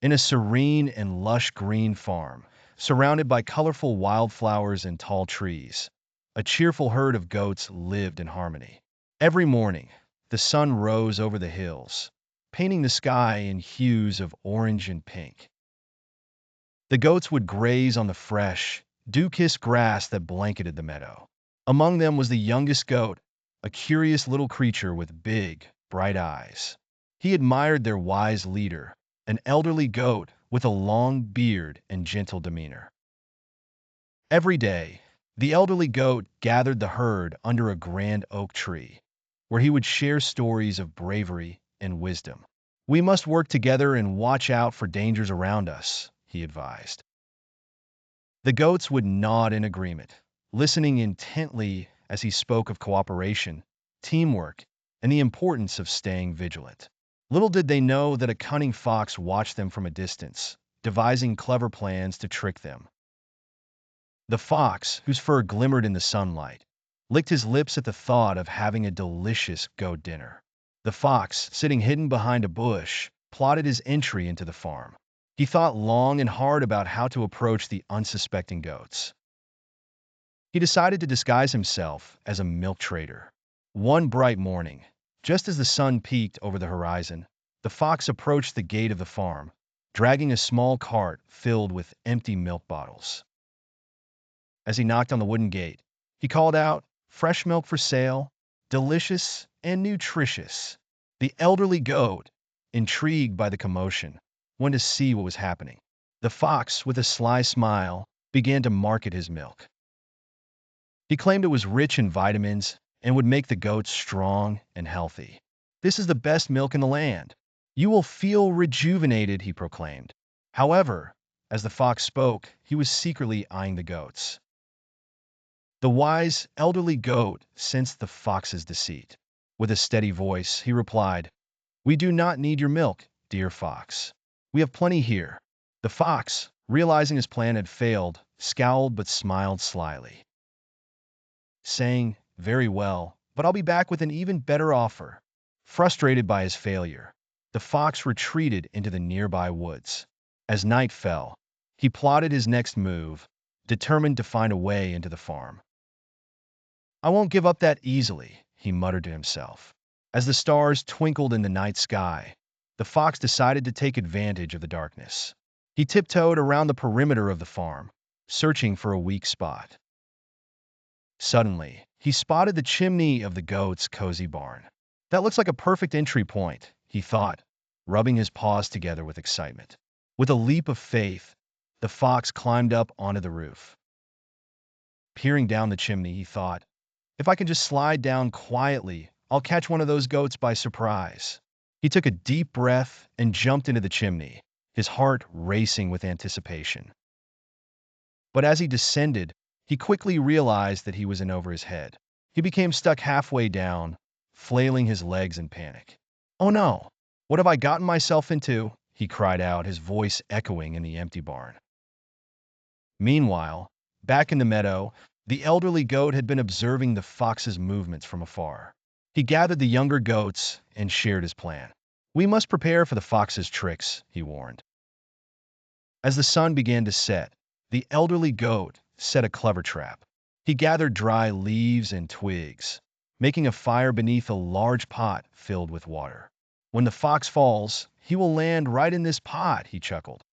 In a serene and lush green farm, surrounded by colorful wildflowers and tall trees, a cheerful herd of goats lived in harmony. Every morning, the sun rose over the hills, painting the sky in hues of orange and pink. The goats would graze on the fresh, dew-kissed grass that blanketed the meadow. Among them was the youngest goat, a curious little creature with big, bright eyes. He admired their wise leader, an elderly goat with a long beard and gentle demeanor. Every day, the elderly goat gathered the herd under a grand oak tree, where he would share stories of bravery and wisdom. "We must work together and watch out for dangers around us," he advised. The goats would nod in agreement, listening intently as he spoke of cooperation, teamwork, and the importance of staying vigilant. Little did they know that a cunning fox watched them from a distance, devising clever plans to trick them. The fox, whose fur glimmered in the sunlight, licked his lips at the thought of having a delicious goat dinner. The fox, sitting hidden behind a bush, plotted his entry into the farm. He thought long and hard about how to approach the unsuspecting goats. He decided to disguise himself as a milk trader. One bright morning, just as the sun peeked over the horizon, the fox approached the gate of the farm, dragging a small cart filled with empty milk bottles. As he knocked on the wooden gate, he called out, "Fresh milk for sale, delicious and nutritious." The elderly goat, intrigued by the commotion, went to see what was happening. The fox, with a sly smile, began to market his milk. He claimed it was rich in vitamins and would make the goats strong and healthy. "This is the best milk in the land. You will feel rejuvenated," he proclaimed. However, as the fox spoke, he was secretly eyeing the goats. The wise, elderly goat sensed the fox's deceit. With a steady voice, he replied, "We do not need your milk, dear fox. We have plenty here." The fox, realizing his plan had failed, scowled but smiled slyly, saying, "Very well, but I'll be back with an even better offer." Frustrated by his failure, the fox retreated into the nearby woods. As night fell, he plotted his next move, determined to find a way into the farm. "I won't give up that easily," he muttered to himself. As the stars twinkled in the night sky, the fox decided to take advantage of the darkness. He tiptoed around the perimeter of the farm, searching for a weak spot. Suddenly, he spotted the chimney of the goat's cozy barn. "That looks like a perfect entry point," he thought, rubbing his paws together with excitement. With a leap of faith, the fox climbed up onto the roof. Peering down the chimney, he thought, "If I can just slide down quietly, I'll catch one of those goats by surprise." He took a deep breath and jumped into the chimney, his heart racing with anticipation. But as he descended, he quickly realized that he was in over his head. He became stuck halfway down, flailing his legs in panic. "Oh no! What have I gotten myself into?" he cried out, his voice echoing in the empty barn. Meanwhile, back in the meadow, the elderly goat had been observing the fox's movements from afar. He gathered the younger goats and shared his plan. "We must prepare for the fox's tricks," he warned. As the sun began to set, the elderly goat set a clever trap. He gathered dry leaves and twigs, making a fire beneath a large pot filled with water. "When the fox falls, he will land right in this pot," he chuckled.